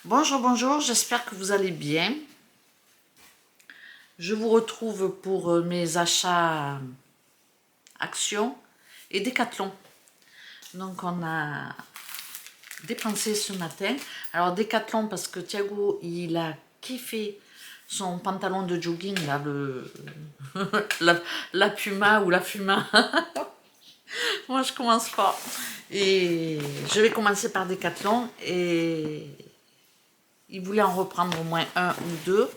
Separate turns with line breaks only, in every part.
Bonjour, bonjour, j'espère que vous allez bien. Je vous retrouve pour mes achats Action et Decathlon. Donc on a dépensé ce matin. Alors Decathlon parce que Thiago, il a kiffé son pantalon de jogging, là, la Puma ou la Fuma. Moi je commence pas. Et je vais commencer par Decathlon et il voulait en reprendre au moins un ou deux.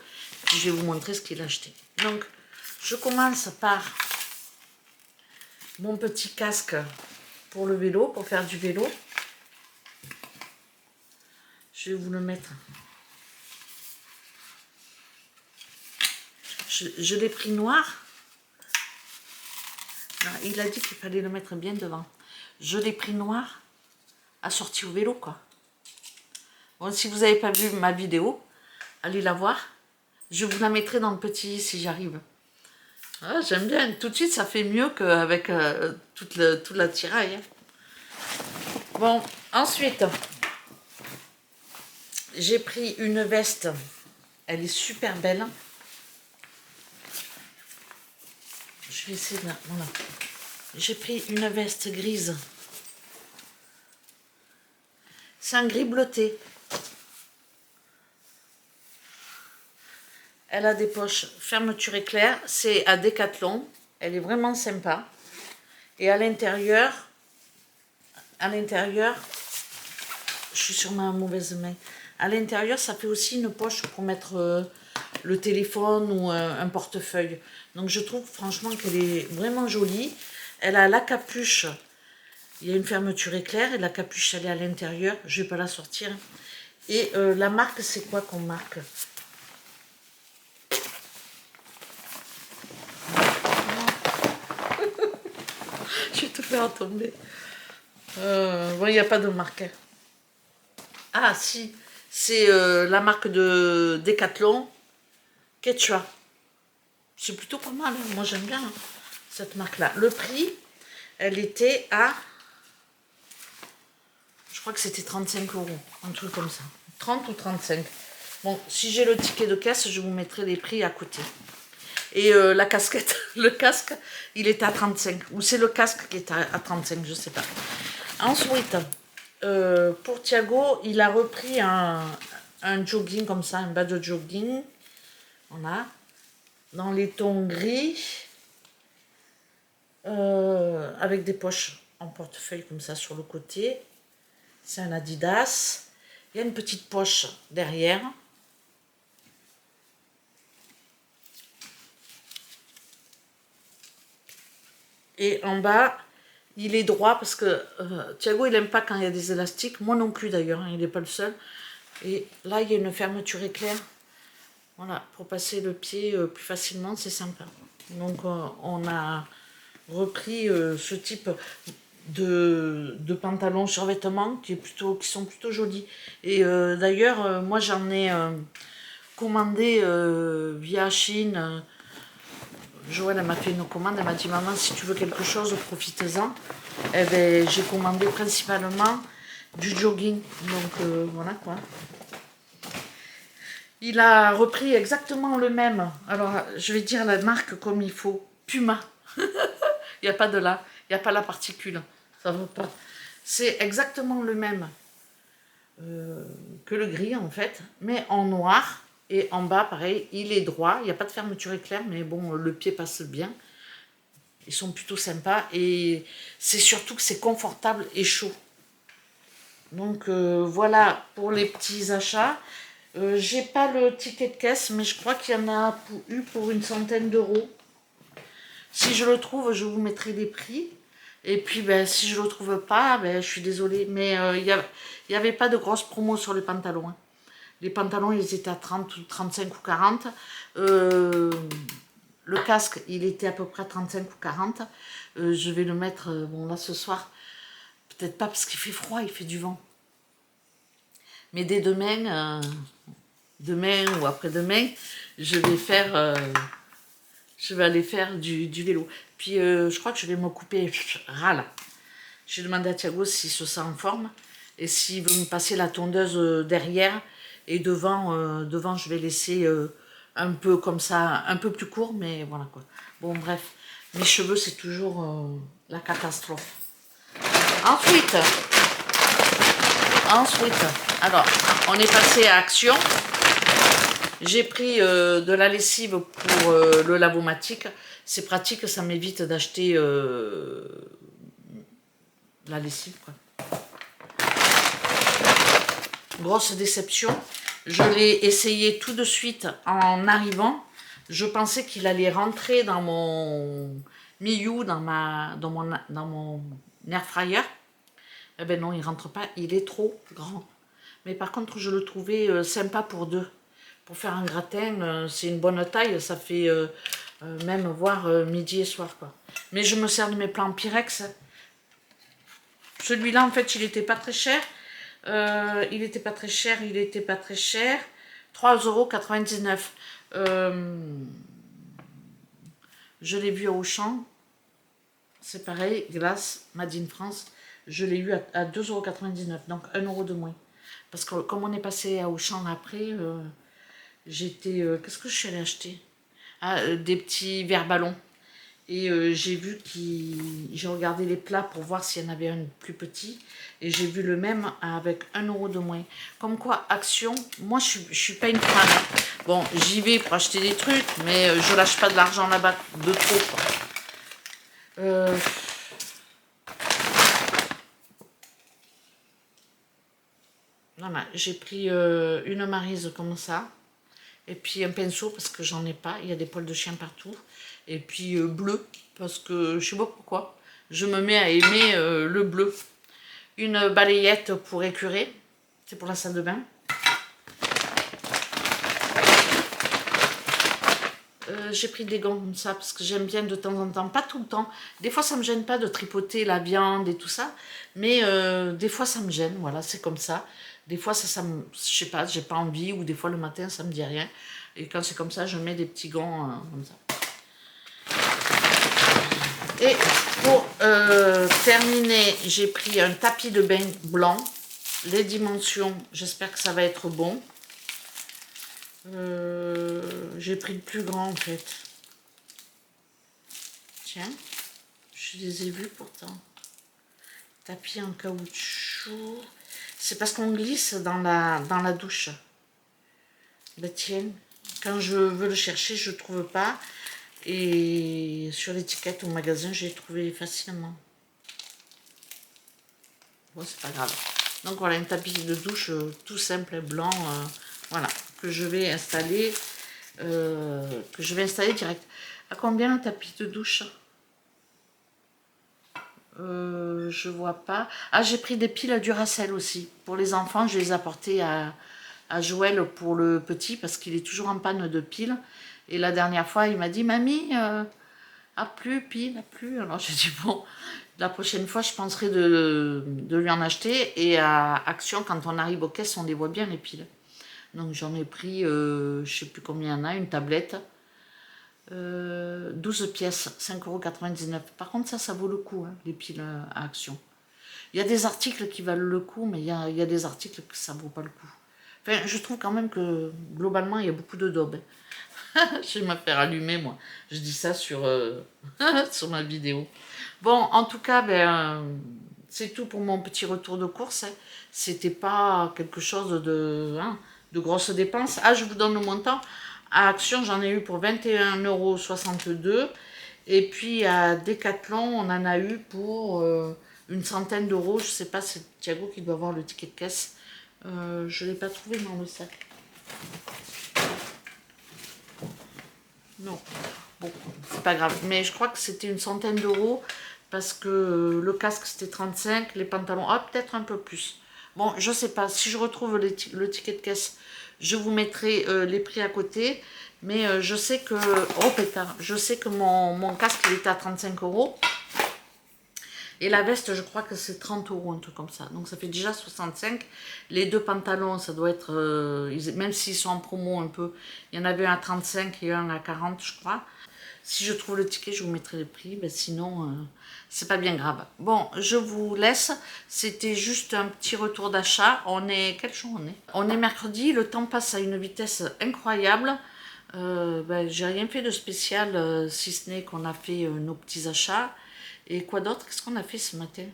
Puis je vais vous montrer ce qu'il a acheté. Donc, je commence par mon petit casque pour le vélo, pour faire du vélo. Je vais vous le mettre. Je l'ai pris noir. Il a dit qu'il fallait le mettre bien devant. Je l'ai pris noir, assorti au vélo, quoi. Bon, si vous n'avez pas vu ma vidéo, allez la voir. Je vous la mettrai dans le petit si j'arrive. Ah, j'aime bien. Tout de suite, ça fait mieux qu'avec toute l'attirail. Hein. Bon, ensuite, j'ai pris une veste. Elle est super belle. Je vais essayer de la... Voilà. J'ai pris une veste grise. C'est un gris bleuté. Elle a des poches fermeture éclair. C'est à Decathlon. Elle est vraiment sympa. Et à l'intérieur, je suis sur ma mauvaise main. À l'intérieur, ça fait aussi une poche pour mettre le téléphone ou un portefeuille. Donc je trouve franchement qu'elle est vraiment jolie. Elle a la capuche. Il y a une fermeture éclair et la capuche, elle est à l'intérieur. Je ne vais pas la sortir. Et la marque, c'est quoi qu'on marque? Je vais tout faire tomber. Bon, il n'y a pas de marque. Ah, si. C'est la marque de Decathlon. Quechua. C'est plutôt pas mal. Hein. Moi, j'aime bien hein, cette marque-là. Le prix, elle était à... Je crois que c'était 35 €. Un truc comme ça. 30 ou 35. Bon, si j'ai le ticket de caisse, je vous mettrai les prix à côté. Et la casquette, le casque, il est à 35. Ou c'est le casque qui est à 35, je ne sais pas. Ensuite, pour Thiago, il a repris un jogging comme ça, un bas de jogging. Voilà. Dans les tons gris. Avec des poches en portefeuille comme ça sur le côté. C'est un Adidas. Il y a une petite poche derrière. Et en bas, il est droit parce que Thiago, il n'aime pas quand il y a des élastiques. Moi non plus d'ailleurs, hein, il n'est pas le seul. Et là, il y a une fermeture éclair. Voilà, pour passer le pied plus facilement, c'est sympa. Donc, on a repris ce type de pantalons survêtements qui sont plutôt jolis. Et d'ailleurs, moi, j'en ai commandé via Chine. Joël m'a fait une commande, elle m'a dit maman si tu veux quelque chose profite-en. Eh ben, j'ai commandé principalement du jogging, donc voilà quoi. Il a repris exactement le même, alors je vais dire la marque comme il faut, Puma. Il n'y a pas de là, il n'y a pas la particule, ça va pas. C'est exactement le même que le gris en fait, mais en noir. Et en bas, pareil, il est droit. Il n'y a pas de fermeture éclair, mais bon, le pied passe bien. Ils sont plutôt sympas. Et c'est surtout que c'est confortable et chaud. Donc, voilà pour les petits achats. J'ai pas le ticket de caisse, mais je crois qu'il y en a eu pour une centaine d'euros. Si je le trouve, je vous mettrai les prix. Et puis, ben, si je ne le trouve pas, ben, je suis désolée. Mais il n'y avait pas de grosse promo sur les pantalons. Hein. Les pantalons, ils étaient à 30 ou 35 ou 40. Le casque, il était à peu près à 35 ou 40. Je vais le mettre, bon là ce soir, peut-être pas parce qu'il fait froid, il fait du vent. Mais dès demain, demain ou après-demain, je vais aller faire du vélo. Puis je crois que je vais me couper ras là. J'ai demandé à Thiago s'il se sent en forme et s'il veut me passer la tondeuse derrière. Et devant je vais laisser un peu comme ça, un peu plus court, mais voilà quoi. Bon bref, mes cheveux c'est toujours la catastrophe. Ensuite, alors, on est passé à Action. J'ai pris de la lessive pour le lavomatique. C'est pratique, ça m'évite d'acheter la lessive, quoi. Grosse déception. Je l'ai essayé tout de suite en arrivant. Je pensais qu'il allait rentrer dans mon Miyu, dans mon air fryer. Eh ben non, il rentre pas, il est trop grand. Mais par contre, je le trouvais sympa pour deux. Pour faire un gratin, c'est une bonne taille, ça fait même voire midi et soir, quoi. Mais je me sers de mes plans Pyrex. Celui-là, en fait, il n'était pas très cher. Il n'était pas très cher. 3,99 €. Je l'ai vu à Auchan. C'est pareil, glace, Made in France. Je l'ai eu à 2,99 €, donc 1 € de moins. Parce que comme on est passé à Auchan après, j'étais... qu'est-ce que je suis allée acheter? Des petits verres ballons. Et j'ai vu j'ai regardé les plats pour voir s'il y en avait un plus petit. Et j'ai vu le même avec 1 € de moins. Comme quoi, Action, moi je suis pas une fan. Hein. Bon, j'y vais pour acheter des trucs, mais je lâche pas de l'argent là-bas de trop, quoi. Voilà, j'ai pris une maryse comme ça. Et puis un pinceau parce que j'en ai pas. Il y a des poils de chien partout. Et puis bleu parce que je sais pas pourquoi. Je me mets à aimer le bleu. Une balayette pour écurer. C'est pour la salle de bain. J'ai pris des gants comme ça parce que j'aime bien de temps en temps, pas tout le temps. Des fois ça me gêne pas de tripoter la viande et tout ça, mais des fois ça me gêne, voilà, c'est comme ça. Des fois ça me, je sais pas, j'ai pas envie, ou des fois le matin ça me dit rien. Et quand c'est comme ça, je mets des petits gants comme ça. Et pour terminer, j'ai pris un tapis de bain blanc. Les dimensions, j'espère que ça va être bon. J'ai pris le plus grand en fait. Tiens, je les ai vus pourtant. Tapis en caoutchouc. C'est parce qu'on glisse dans la douche. Ben tiens, quand je veux le chercher, je ne trouve pas. Et sur l'étiquette au magasin, j'ai trouvé facilement. Bon, c'est pas grave. Donc voilà, un tapis de douche tout simple, blanc, voilà, que je vais installer direct. À combien un tapis de douche? Je vois pas. Ah, j'ai pris des piles à Duracell aussi. Pour les enfants, je les ai apportées à Joël pour le petit parce qu'il est toujours en panne de piles. Et la dernière fois, il m'a dit, mamie, a plus, pile, a plus. Alors j'ai dit, bon, la prochaine fois, je penserai de lui en acheter. Et à Action, quand on arrive aux caisses, on les voit bien, les piles. Donc j'en ai pris, je sais plus combien il y en a, une tablette. 12 pièces, 5,99 €. Par contre, ça vaut le coup, hein, les piles à Action. Il y a des articles qui valent le coup, mais il y a des articles que ça ne vaut pas le coup. Enfin, je trouve quand même que, globalement, il y a beaucoup de daubes. Je vais me faire allumer, moi. Je dis ça sur, sur ma vidéo. Bon, en tout cas, c'est tout pour mon petit retour de course. Hein. C'était pas quelque chose de grosses dépenses. Ah, je vous donne le montant. À Action, j'en ai eu pour 21,62 €. Et puis à Decathlon, on en a eu pour une centaine d'euros. Je sais pas, c'est Thiago qui doit avoir le ticket de caisse. Je ne l'ai pas trouvé dans le sac. Non. Bon, c'est pas grave. Mais je crois que c'était une centaine d'euros parce que le casque c'était 35, les pantalons, peut-être un peu plus. Bon, je sais pas. Si je retrouve le ticket de caisse, je vous mettrai les prix à côté. Mais je sais que... Oh pétard. Je sais que mon casque il était à 35 €. Et la veste, je crois que c'est 30 €, un truc comme ça. Donc ça fait déjà 65. Les deux pantalons, ça doit être... même s'ils sont en promo un peu, il y en avait un à 35 et un à 40, je crois. Si je trouve le ticket, je vous mettrai le prix. Ben, sinon, c'est pas bien grave. Bon, je vous laisse. C'était juste un petit retour d'achat. On est... Quel jour on est? On est mercredi. Le temps passe à une vitesse incroyable. Ben, j'ai rien fait de spécial, si ce n'est qu'on a fait nos petits achats. Et quoi d'autre? Qu'est-ce qu'on a fait ce matin?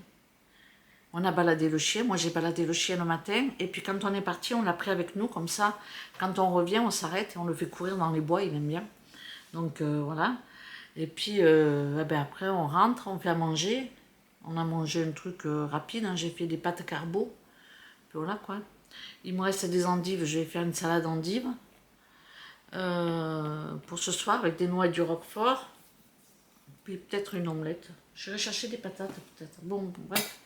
On a baladé le chien. Moi, j'ai baladé le chien le matin. Et puis, quand on est parti, on l'a pris avec nous. Comme ça, quand on revient, on s'arrête et on le fait courir dans les bois. Il aime bien. Donc, voilà. Et puis, ben, après, on rentre, on fait à manger. On a mangé un truc rapide. Hein. J'ai fait des pâtes carbo. Puis voilà, quoi. Il me reste des endives. Je vais faire une salade endives. Pour ce soir, avec des noix et du roquefort. Puis peut-être une omelette. Je vais chercher des patates, peut-être. Bon, bref.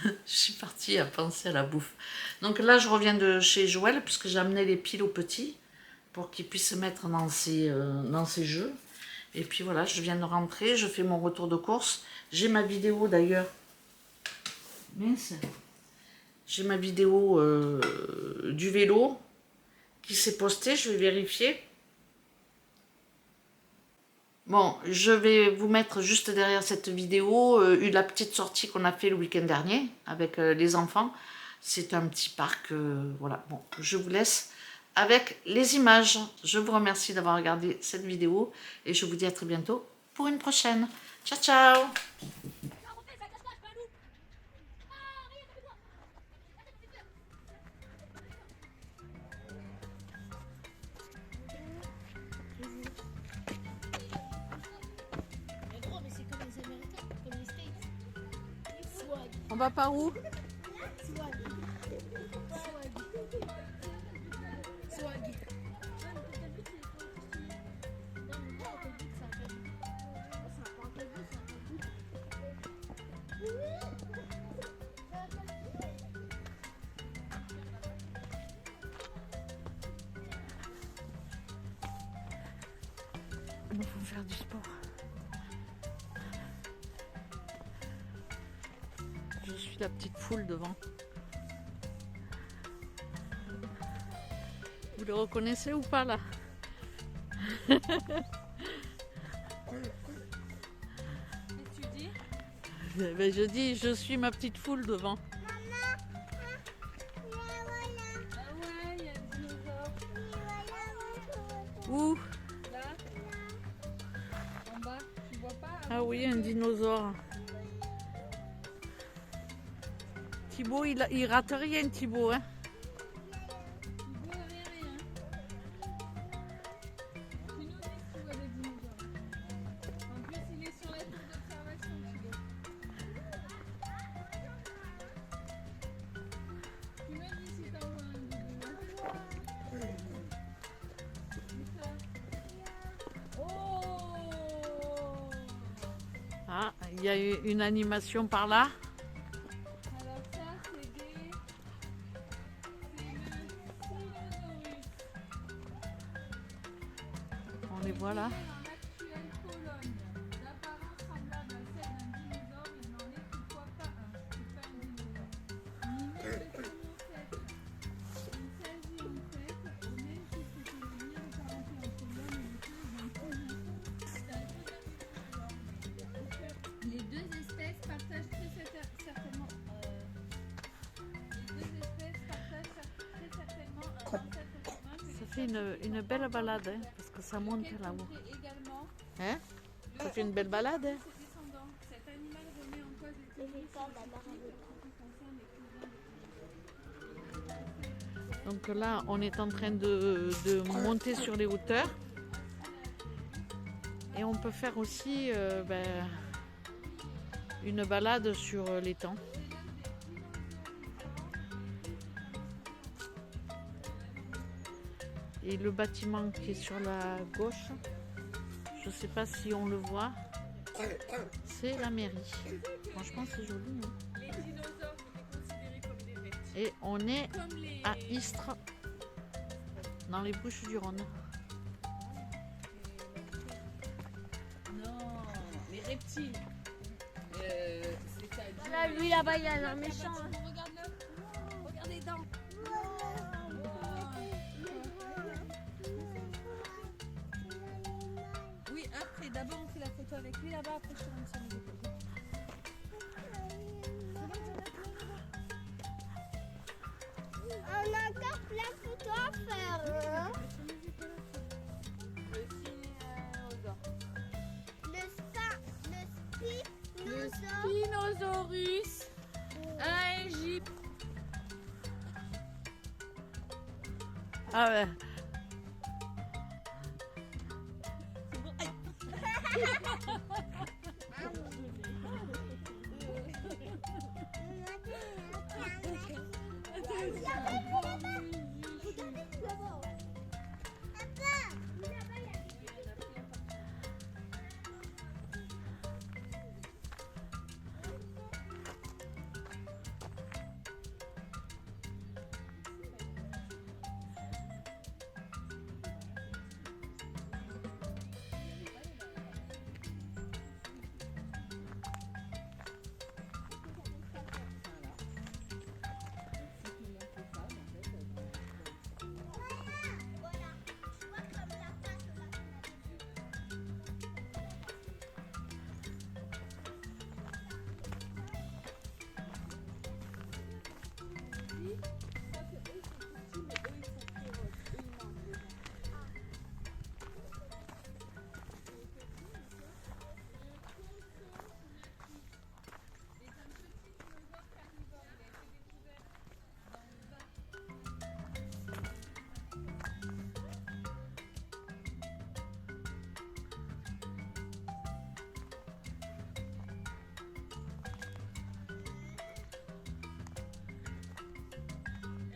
Je suis partie à penser à la bouffe. Donc là, je reviens de chez Joël, puisque j'ai amené les piles au petit, pour qu'il puisse se mettre dans ses jeux. Et puis voilà, je viens de rentrer, je fais mon retour de course. J'ai ma vidéo d'ailleurs. Mince. J'ai ma vidéo du vélo qui s'est postée, je vais vérifier. Bon, je vais vous mettre juste derrière cette vidéo la petite sortie qu'on a fait le week-end dernier avec les enfants. C'est un petit parc, voilà. Bon, je vous laisse avec les images. Je vous remercie d'avoir regardé cette vidéo et je vous dis à très bientôt pour une prochaine. Ciao, ciao! On va par où? Il faut faire du sport. Je suis la petite foule devant. Vous le reconnaissez ou pas là?
Et tu dis?
Ben, je dis, je suis ma petite foule devant.
Ah ouais, il y a un dinosaure.
Où?
Là, en bas, tu vois pas?
Ah oui, un dinosaure. Thibaut, il rate rien, Thibaut. Hein.
Tu vois rien. Tu nous dis si tu vois des dinosaures. En plus, il est sur la tour d'observation, Thibaut. Tu me dis si t'en vois un vidéo. Dis ça. Oh!
Ah, il y a une animation par là.
Alors ça, c'est des... C'est le Tyrannosaurus.
On les voit là.
En actuelle colonne, d'apparence semblable à celle d'un dinosaure, il n'en est toutefois pas un. C'est pas un dinosaure. Ni même de Simoncette. Il s'agit en fait, au même titre que le lien de parenté entre l'homme et le singe d'un cousin. Les deux espèces partagent très certainement. Un ancêtre commun que
Ça fait une belle balade, hein, parce que ça monte là-haut.
également
Hein? Ça fait une belle balade. Hein?
ses descendants. Cet animal remet en cause les théories scientifiques qui concernent les cousins.
Donc là, on est en train de monter sur les hauteurs. Et on peut faire aussi une balade sur l'étang. Et le bâtiment qui est sur la gauche, je ne sais pas si on le voit, c'est la mairie. Franchement, c'est joli. Hein.
Les dinosaures étaient considérés comme des reptiles.
Et on est
Comme les...
à Istres, dans les Bouches-du-Rhône.
Non, les reptiles. C'est-à-dire...
Là, lui là-bas, il a l'air méchant. Hein.
Regarde-le. Regarde les dents. Oui, après, d'abord. photo avec lui là-bas, après je te montre sur les épaules.
On a encore plein de photos à faire. Hein.
Le spinosaure.
Le
Spinosaurus à Égypte.
Ah ouais.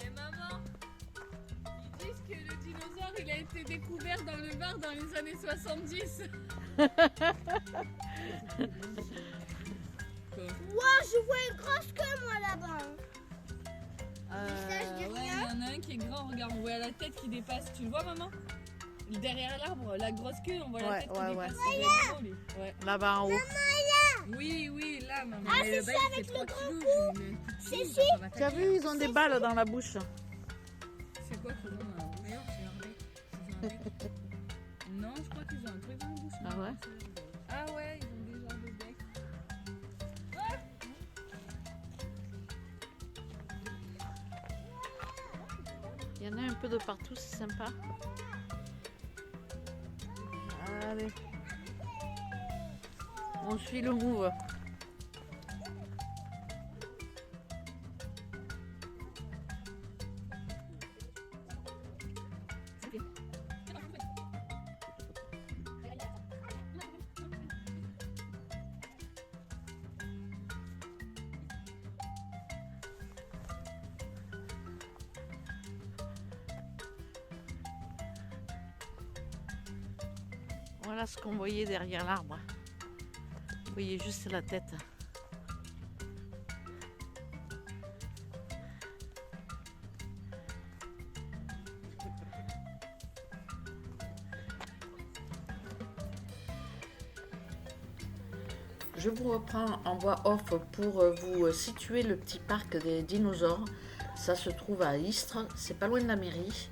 Et maman, ils disent que le dinosaure il a été découvert dans le Var dans les années 70.
Wow, je vois une grosse queue moi là-bas. Visage de
Ouais, il y en a un qui est grand, regarde, on voit la tête qui dépasse. Tu le vois maman? Derrière l'arbre, la grosse queue, on voit la
Ouais,
tête qui
ouais,
dépasse.
ouais.
Il doit être gros, lui. Ouais.
Là-bas en haut.
Oui, oui, là maman.
Ah,
Mais
c'est
le bec,
ça,
il
avec
fait
le
3
grand
kilos, je lui mets un coup de
C'est
pied,
si.
ça va
Tu as
m'attaquer.
vu, ils ont des balles dans la bouche.
C'est quoi qu'ils ont un meilleur, c'est leur bec. Ils ont un bec. Non, je crois qu'ils ont un truc dans la bouche.
Ah ouais?
Ah ouais, ils ont des genres de bec.
Il y en a un peu de partout, c'est sympa. Allez. On suit le move. Voilà ce qu'on voyait derrière l'arbre. Vous voyez juste la tête. Je vous reprends en voix off pour vous situer le petit parc des dinosaures. Ça se trouve à Istres, c'est pas loin de la mairie.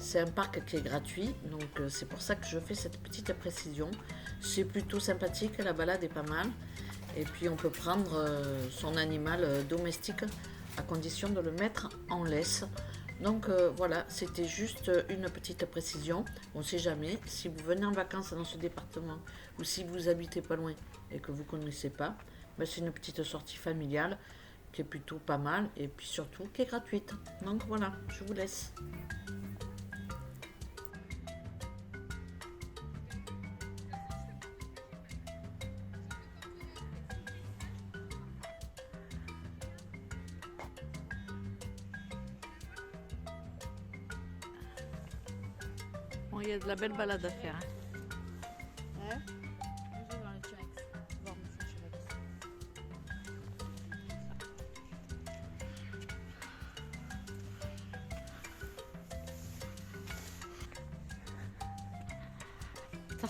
C'est un parc qui est gratuit, donc c'est pour ça que je fais cette petite précision. C'est plutôt sympathique, la balade est pas mal. Et puis on peut prendre son animal domestique à condition de le mettre en laisse. Donc voilà, c'était juste une petite précision. On ne sait jamais, si vous venez en vacances dans ce département ou si vous habitez pas loin et que vous ne connaissez pas, ben c'est une petite sortie familiale qui est plutôt pas mal et puis surtout qui est gratuite. Donc voilà, je vous laisse. Bon, il y a de la belle balade à faire. Hein?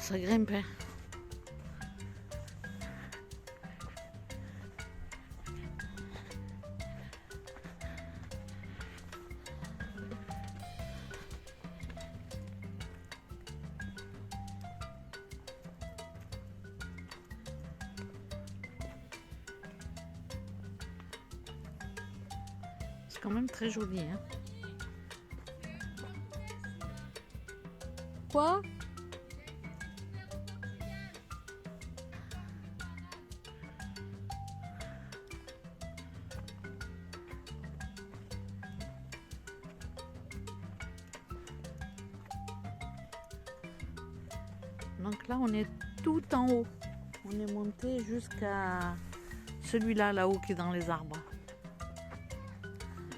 Ça grimpe. Hein. C'est quand même très joli. Hein.
Quoi?
Donc là, on est tout en haut. On est monté jusqu'à celui-là, là-haut, qui est dans les arbres.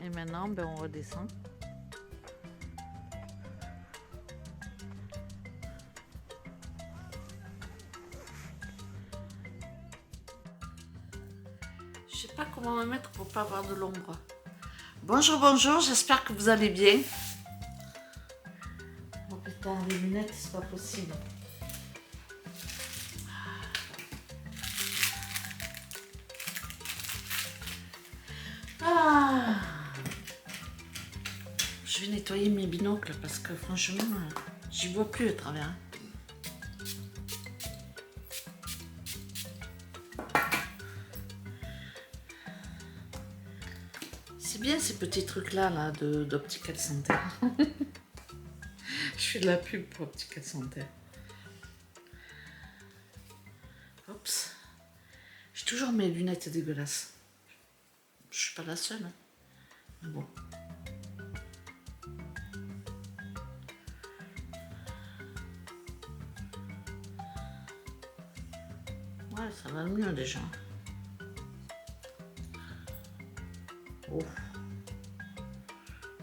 Et maintenant, ben, on redescend. Je sais pas comment me mettre pour pas avoir de l'ombre. Bonjour, bonjour, j'espère que vous allez bien. Oh putain, les lunettes, c'est pas possible. Ah, je vais nettoyer mes binocles parce que franchement, j'y vois plus à travers. C'est bien ces petits trucs-là là, d'Optical Santé. Je fais de la pub pour Optical Santé. Oups. J'ai toujours mes lunettes dégueulasses. Je suis pas la seule. Hein. Mais bon. Ouais, ça va mieux déjà. Oh.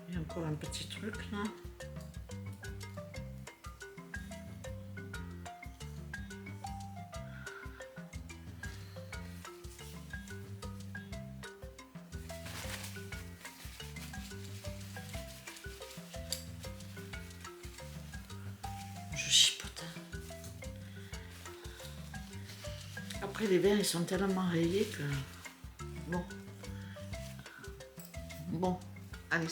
Il y a encore un petit truc là. Je chipote. Après les verres ils sont tellement rayés que... Bon. Bon. Allez.